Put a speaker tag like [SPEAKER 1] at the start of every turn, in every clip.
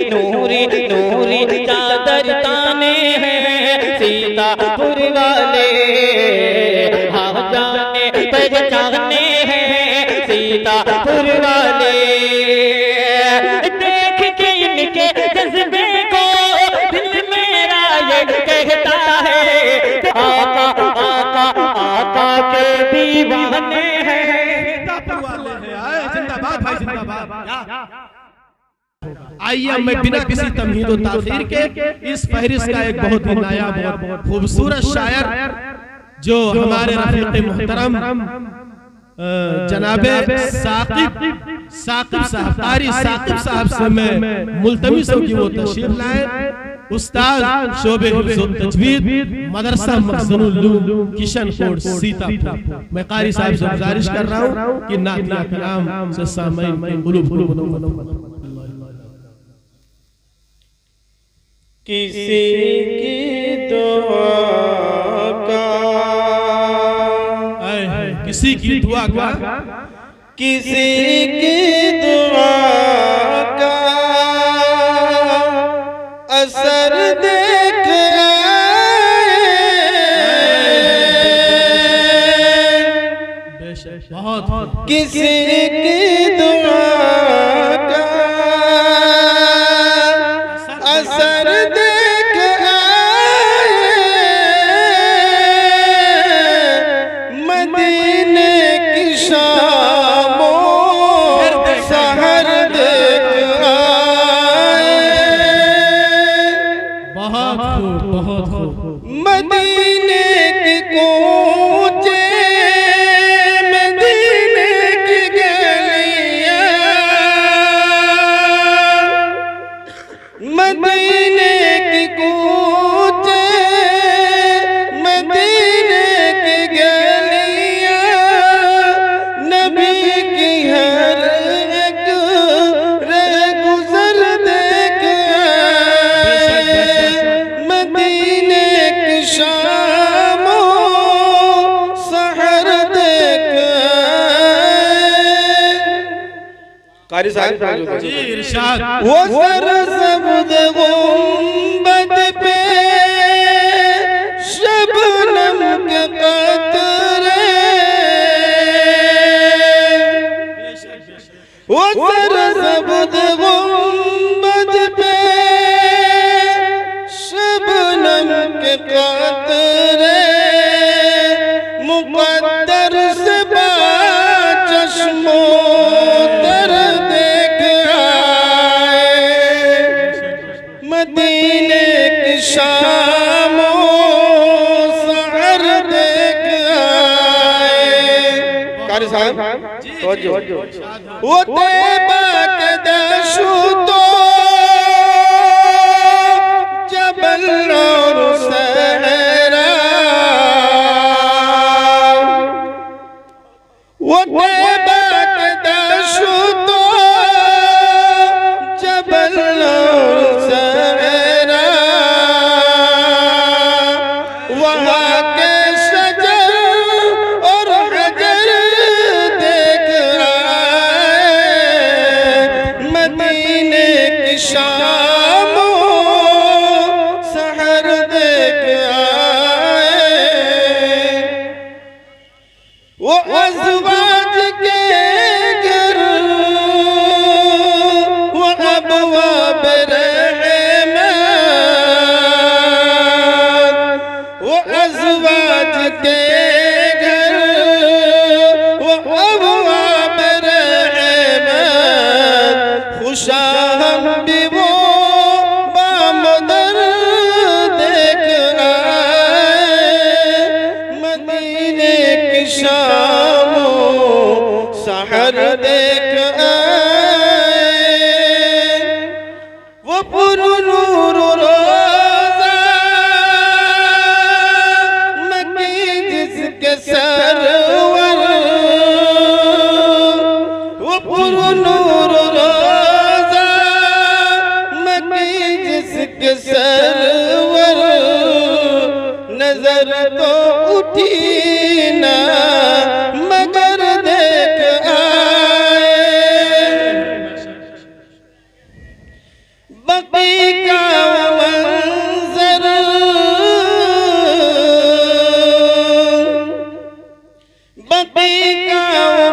[SPEAKER 1] नूरी नूरी चादर ताने हैं सीतापुर वाले, हाँ जाने पहचाने हैं सीतापुर वाले। देख के इनके जज्बे को दिल मेरा ये कहता है, आका आका आका के दीवाने हैं सीतापुर वाले। जिंदाबाद भाई जिंदाबाद।
[SPEAKER 2] आइए मैं बिना किसी तमहीद व ताखीर के इस फहरिस्त का एक बहुत ही नायाब और खूबसूरत शायर जो हमारे रफीक मोहतरम जनाबे साकिब साहब कारी साकिब साहब से मैं मुल्तमिस हूं कि वो तशरीफ लाए। उस्ताद शोबे हिफ्ज़ व तजवीद मदरसा मखज़नुल उलूम किशनकोट सीतापुर। मैं कारी साहब से गुजारिश कर रहा हूं कि नातिया कलाम से सामईन के क़ुलूब को मुनव्वर।
[SPEAKER 1] किसी की दुआ का,
[SPEAKER 2] किसी की दुआ का,
[SPEAKER 1] किसी की दुआ का असर देख
[SPEAKER 2] बहुत
[SPEAKER 1] किसी की दुआ का असर देख मदीने की शामों सहर देख आए।
[SPEAKER 2] बहुत खूब
[SPEAKER 1] मदीने की कूचे मदीने की गलियां, मदीने की कूचे मदीने की गलियां, नबी की हर एक गुजर देख मदीने की शामों सहर देख। कारी साहब
[SPEAKER 2] जी इरशाद।
[SPEAKER 1] वो सरसब्ज़ गुंबद पे शबनम के कतरे, वो सरसब्ज़ गुंबद पे शबनम के कतरे, मुक़द्दर से बाचश्मों तर देख आए। मदीने की शामों सहर देख आए। कारी साहब वो तैबा के दशूतो जबल और सहरा, वो तैबा के दशूतो जबल और सहरा, वहाँ के शजर और हजर देख आए। मदीने की शामों सहर देख आए। वो अज़वाज के घर, वो अबवाब रहमत, वो अज़वाज के घर, वो अबवाब रहमत, खुशाम भी वो बामदर देख आए। मदीने की शामों सहर देख आए। वो पुरनूर रोज़ा मक्की जिसके सरवर, वो पुरनूर रोज़ा मक्की जिसके सरवर, नजर तो उठी ना मगर देख आए। बकी का मंजर बकी का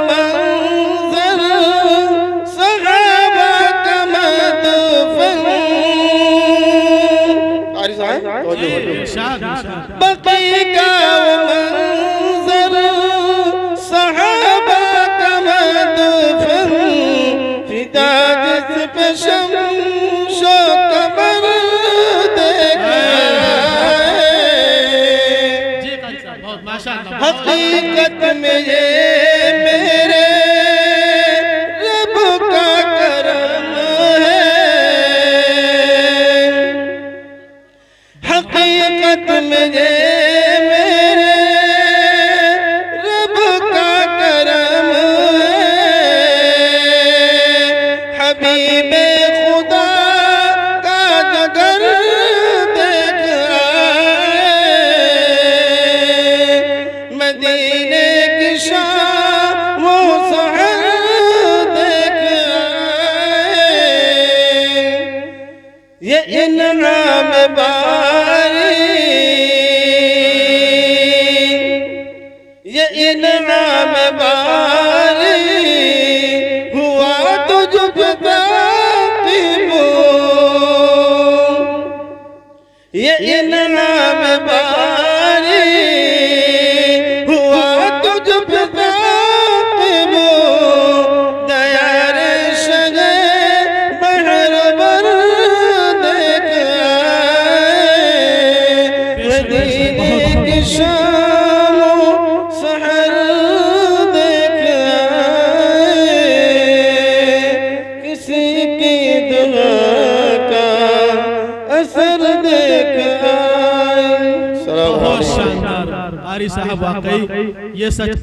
[SPEAKER 1] मंजर सहाबा का मदफन बकी का मंजर सहाबा का मदफन फिदा जिस पे शम्शो कमर देखा हकीकत में ये मेरे रब का करम है हकीकत में ये मेरे रब का करम है हबीबे खुदा का जगर देख आए मदीने की शाम वो सहर देख आए ये इनाम बारी ये इनाम बारी हुआ तुझ पे ताक़ीबो ये इनाम बारी हुआ तुझ पे ताक़ीबो दयार शगे बहर बर देख आए मदीने की शाम सहर देख आए किसी की दुआ का असर देख आए।
[SPEAKER 2] बहुत शानदार कारी साहब वाकई ये सच